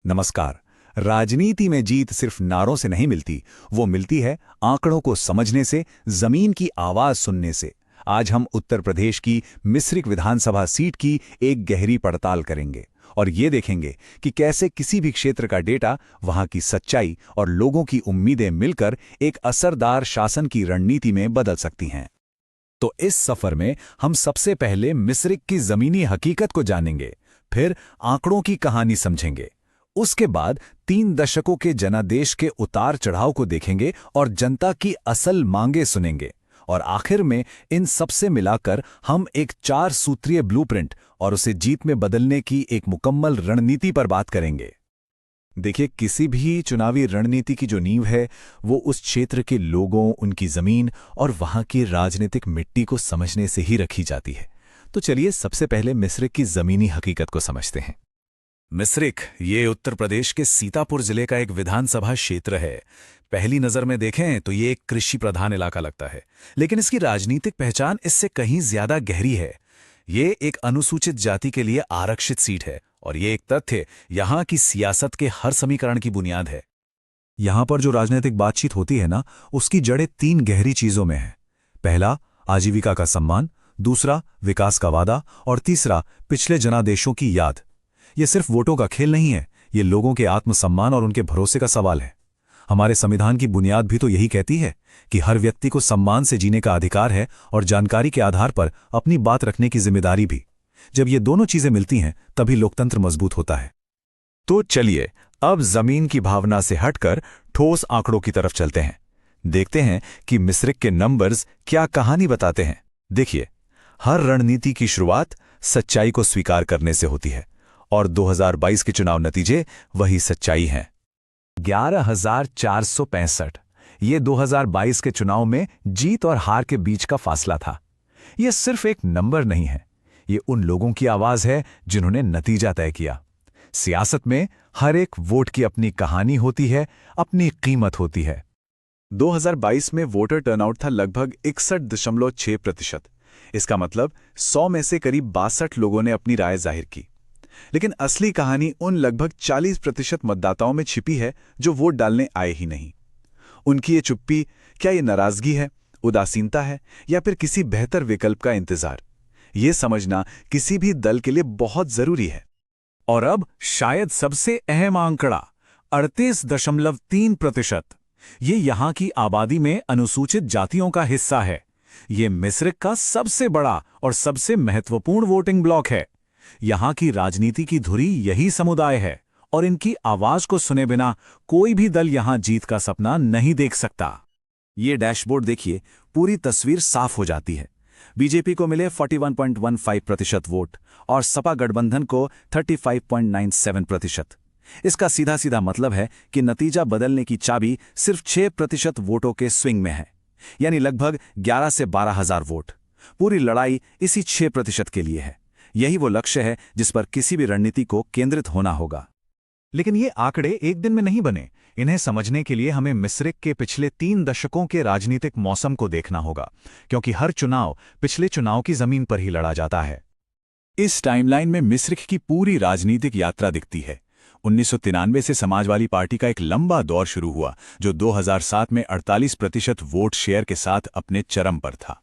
नमस्कार। राजनीति में जीत सिर्फ नारों से नहीं मिलती, वो मिलती है आंकड़ों को समझने से, जमीन की आवाज सुनने से। आज हम उत्तर प्रदेश की मिश्रिक विधानसभा सीट की एक गहरी पड़ताल करेंगे और ये देखेंगे कि कैसे किसी भी क्षेत्र का डेटा, वहां की सच्चाई और लोगों की उम्मीदें मिलकर एक असरदार शासन की रणनीति में बदल सकती हैं। तो इस सफर में हम सबसे पहले मिश्रिक की जमीनी हकीकत को जानेंगे, फिर आंकड़ों की कहानी समझेंगे। उसके बाद 3 दशकों के जनादेश के उतार चढ़ाव को देखेंगे और जनता की असल मांगे सुनेंगे। और आखिर में इन सबसे मिलाकर हम एक 4 सूत्रीय ब्लूप्रिंट और उसे जीत में बदलने की एक मुकम्मल रणनीति पर बात करेंगे। देखिए, किसी भी चुनावी रणनीति की जो नींव है, वो उस क्षेत्र के लोगों, उनकी जमीन और वहां की राजनीतिक मिट्टी को समझने से ही रखी जाती है। तो चलिए सबसे पहले मिश्रिक की जमीनी हकीकत को समझते हैं। मिश्रिक ये उत्तर प्रदेश के सीतापुर जिले का एक विधानसभा क्षेत्र है। पहली नजर में देखें तो ये एक कृषि प्रधान इलाका लगता है, लेकिन इसकी राजनीतिक पहचान इससे कहीं ज्यादा गहरी है। ये एक अनुसूचित जाति के लिए आरक्षित सीट है और ये एक तथ्य यहाँ की सियासत के हर समीकरण की बुनियाद है। यहाँ पर जो राजनीतिक बातचीत होती है ना, उसकी जड़ें 3 गहरी चीजों में है। पहला, आजीविका का सम्मान, दूसरा, विकास का वादा और तीसरा, पिछले जनादेशों की याद। ये सिर्फ वोटों का खेल नहीं है, ये लोगों के आत्मसम्मान और उनके भरोसे का सवाल है। हमारे संविधान की बुनियाद भी तो यही कहती है कि हर व्यक्ति को सम्मान से जीने का अधिकार है और जानकारी के आधार पर अपनी बात रखने की जिम्मेदारी भी। जब ये दोनों चीजें मिलती हैं, तभी लोकतंत्र मजबूत होता है। तो चलिए अब जमीन की भावना से हटकर ठोस आंकड़ों की तरफ चलते हैं। देखते हैं कि मिश्रिक के नंबर्स क्या कहानी बताते हैं। देखिए, हर रणनीति की शुरुआत सच्चाई को स्वीकार करने से होती है और 2022 के चुनाव नतीजे वही सच्चाई हैं। 11,465 ये 2022 के चुनाव में जीत और हार के बीच का फासला था। यह सिर्फ एक नंबर नहीं है, ये उन लोगों की आवाज है जिन्होंने नतीजा तय किया। सियासत में हर एक वोट की अपनी कहानी होती है, अपनी कीमत होती है। 2022 में वोटर टर्नआउट था लगभग 61.6%। इसका मतलब 100 में से करीब 62 लोगों ने अपनी राय जाहिर की। लेकिन असली कहानी उन लगभग 40% मतदाताओं में छिपी है जो वोट डालने आए ही नहीं। उनकी ये चुप्पी, क्या ये नाराजगी है, उदासीनता है या फिर किसी बेहतर विकल्प का इंतजार? ये समझना किसी भी दल के लिए बहुत जरूरी है। और अब शायद सबसे अहम आंकड़ा 38.3%। ये यहां की आबादी में अनुसूचित जातियों का हिस्सा है। ये मिश्रिक का सबसे बड़ा और सबसे महत्वपूर्ण वोटिंग ब्लॉक है। यहां की राजनीति की धुरी यही समुदाय है और इनकी आवाज को सुने बिना कोई भी दल यहां जीत का सपना नहीं देख सकता। ये डैशबोर्ड देखिए, पूरी तस्वीर साफ हो जाती है। बीजेपी को मिले 41.15% वोट और सपा गठबंधन को 35.97%। इसका सीधा सीधा मतलब है कि नतीजा बदलने की चाबी सिर्फ 6% वोटों के स्विंग में है, यानी लगभग 11 से 12,000 वोट। पूरी लड़ाई इसी 6% के लिए है। यही वो लक्ष्य है जिस पर किसी भी रणनीति को केंद्रित होना होगा। लेकिन ये आंकड़े एक दिन में नहीं बने। इन्हें समझने के लिए हमें मिश्रिक के पिछले 3 दशकों के राजनीतिक मौसम को देखना होगा, क्योंकि हर चुनाव पिछले चुनाव की जमीन पर ही लड़ा जाता है। इस टाइमलाइन में मिश्रिक की पूरी राजनीतिक यात्रा दिखती है। 1993 से समाजवादी पार्टी का एक लंबा दौर शुरू हुआ, जो 2007 में 48% वोट शेयर के साथ अपने चरम पर था।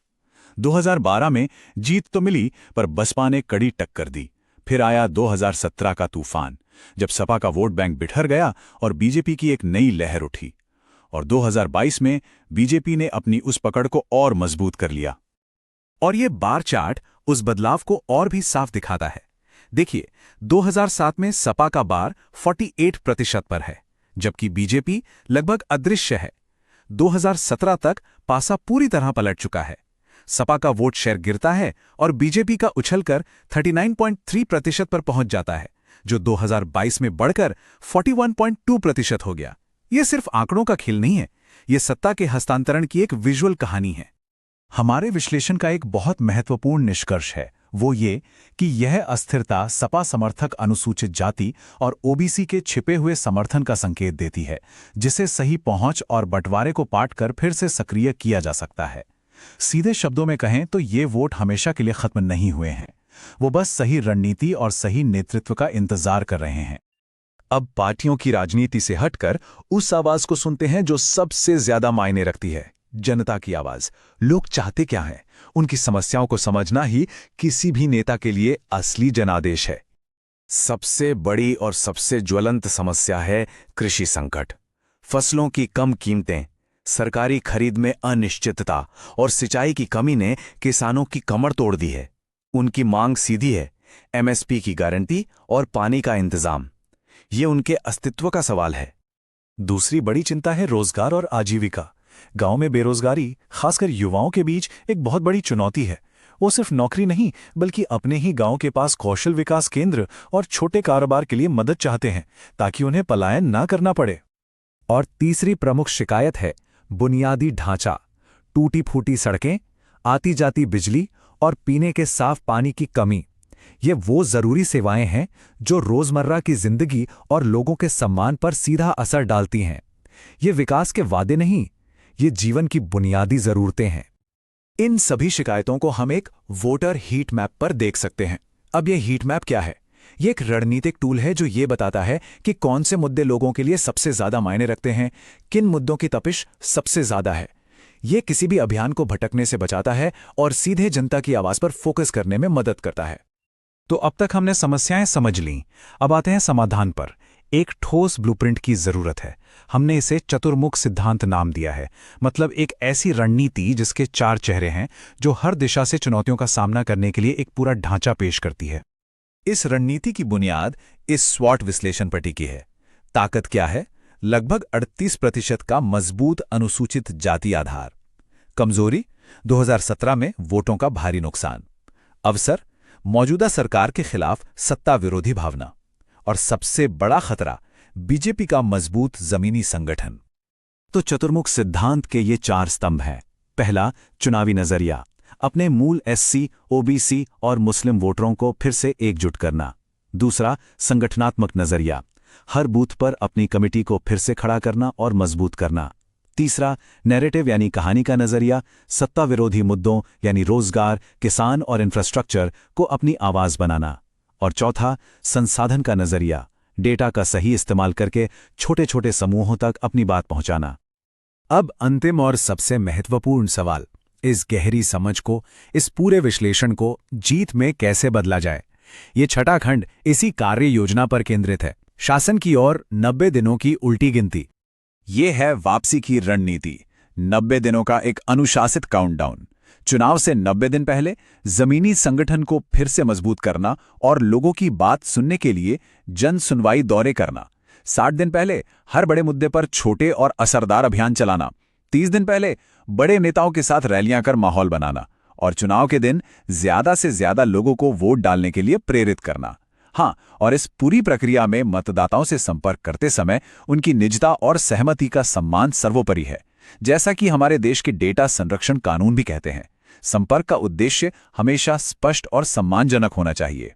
2012 में जीत तो मिली, पर बसपा ने कड़ी टक्कर दी। फिर आया 2017 का तूफान, जब सपा का वोट बैंक बिखर गया और बीजेपी की एक नई लहर उठी। और 2022 में बीजेपी ने अपनी उस पकड़ को और मजबूत कर लिया। और ये बार चार्ट उस बदलाव को और भी साफ दिखाता है। देखिए, 2007 में सपा का बार 48% पर है, जबकि बीजेपी लगभग अदृश्य है। 2017 तक पासा पूरी तरह पलट चुका है। सपा का वोट शेयर गिरता है और बीजेपी का उछलकर 39.3% पर पहुंच जाता है, जो 2022 में बढ़कर 41.2% हो गया। यह सिर्फ आंकड़ों का खेल नहीं है, यह सत्ता के हस्तांतरण की एक विजुअल कहानी है। हमारे विश्लेषण का एक बहुत महत्वपूर्ण निष्कर्ष है, वो ये कि यह अस्थिरता सपा समर्थक अनुसूचित जाति और ओबीसी के छिपे हुए समर्थन का संकेत देती है, जिसे सही पहुंच और बंटवारे को पाटकर फिर से सक्रिय किया जा सकता है। सीधे शब्दों में कहें तो ये वोट हमेशा के लिए खत्म नहीं हुए हैं, वो बस सही रणनीति और सही नेतृत्व का इंतजार कर रहे हैं। अब पार्टियों की राजनीति से हटकर उस आवाज को सुनते हैं जो सबसे ज्यादा मायने रखती है, जनता की आवाज। लोग चाहते क्या हैं? उनकी समस्याओं को समझना ही किसी भी नेता के लिए असली जनादेश है। सबसे बड़ी और सबसे ज्वलंत समस्या है कृषि संकट। फसलों की कम कीमतें, सरकारी खरीद में अनिश्चितता और सिंचाई की कमी ने किसानों की कमर तोड़ दी है। उनकी मांग सीधी है, एमएसपी की गारंटी और पानी का इंतजाम। ये उनके अस्तित्व का सवाल है। दूसरी बड़ी चिंता है रोजगार और आजीविका। गांव में बेरोजगारी, खासकर युवाओं के बीच, एक बहुत बड़ी चुनौती है। वो सिर्फ नौकरी नहीं, बल्कि अपने ही गांव के पास कौशल विकास केंद्र और छोटे कारोबार के लिए मदद चाहते हैं, ताकि उन्हें पलायन ना करना पड़े। और तीसरी प्रमुख शिकायत है बुनियादी ढांचा। टूटी फूटी सड़कें, आती जाती बिजली और पीने के साफ पानी की कमी। ये वो जरूरी सेवाएं हैं जो रोजमर्रा की जिंदगी और लोगों के सम्मान पर सीधा असर डालती हैं। ये विकास के वादे नहीं, ये जीवन की बुनियादी जरूरतें हैं। इन सभी शिकायतों को हम एक वोटर हीट मैप पर देख सकते हैं। अब ये हीट मैप क्या है? ये एक रणनीतिक टूल है जो ये बताता है कि कौन से मुद्दे लोगों के लिए सबसे ज्यादा मायने रखते हैं, किन मुद्दों की तपिश सबसे ज्यादा है। ये किसी भी अभियान को भटकने से बचाता है और सीधे जनता की आवाज पर फोकस करने में मदद करता है। तो अब तक हमने समस्याएं समझ लीं, अब आते हैं समाधान पर। एक ठोस ब्लूप्रिंट की जरूरत है। हमने इसे चतुर्मुख सिद्धांत नाम दिया है, मतलब एक ऐसी रणनीति जिसके 4 चेहरे हैं, जो हर दिशा से चुनौतियों का सामना करने के लिए एक पूरा ढांचा पेश करती है। इस रणनीति की बुनियाद इस स्वॉट विश्लेषण पर टिकी है। ताकत क्या है? लगभग 38% का मजबूत अनुसूचित जाति आधार। कमजोरी 2017 में वोटों का भारी नुकसान। अवसर मौजूदा सरकार के खिलाफ सत्ता विरोधी भावना। और सबसे बड़ा खतरा बीजेपी का मजबूत जमीनी संगठन। तो चतुर्मुख सिद्धांत के ये 4 स्तंभ हैं। पहला, चुनावी नजरिया, अपने मूल एससी, ओबीसी और मुस्लिम वोटरों को फिर से एकजुट करना। दूसरा, संगठनात्मक नजरिया, हर बूथ पर अपनी कमेटी को फिर से खड़ा करना और मजबूत करना। तीसरा, नैरेटिव यानी कहानी का नजरिया, सत्ता विरोधी मुद्दों यानी रोजगार, किसान और इंफ्रास्ट्रक्चर को अपनी आवाज बनाना। और चौथा, संसाधन का नजरिया, डेटा का सही इस्तेमाल करके छोटे छोटे समूहों तक अपनी बात पहुंचाना। अब अंतिम और सबसे महत्वपूर्ण सवाल, इस गहरी समझ को, इस पूरे विश्लेषण को जीत में कैसे बदला जाए। ये छठा खंड इसी कार्य योजना पर केंद्रित है। शासन की ओर 90 दिनों की उल्टी गिनती। ये है वापसी की रणनीति। 90 दिनों का एक अनुशासित काउंटडाउन। चुनाव से 90 दिन पहले जमीनी संगठन को फिर से मजबूत करना और लोगों की बात सुनने के लिए जन सुनवाई दौरे करना। 60 दिन पहले हर बड़े मुद्दे पर छोटे और असरदार अभियान चलाना। 30 दिन पहले बड़े नेताओं के साथ रैलियां कर माहौल बनाना। और चुनाव के दिन ज्यादा से ज्यादा लोगों को वोट डालने के लिए प्रेरित करना। हाँ, और इस पूरी प्रक्रिया में मतदाताओं से संपर्क करते समय उनकी निजता और सहमति का सम्मान सर्वोपरि है। जैसा कि हमारे देश के डेटा संरक्षण कानून भी कहते हैं, संपर्क का उद्देश्य हमेशा स्पष्ट और सम्मानजनक होना चाहिए।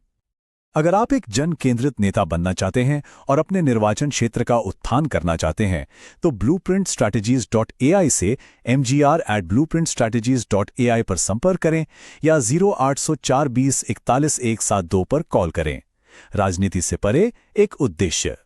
अगर आप एक जन केंद्रित नेता बनना चाहते हैं और अपने निर्वाचन क्षेत्र का उत्थान करना चाहते हैं, तो blueprintstrategies.ai से mgr@blueprintstrategies.ai पर संपर्क करें या 0800 420 41 172 पर कॉल करें। राजनीति से परे एक उद्देश्य।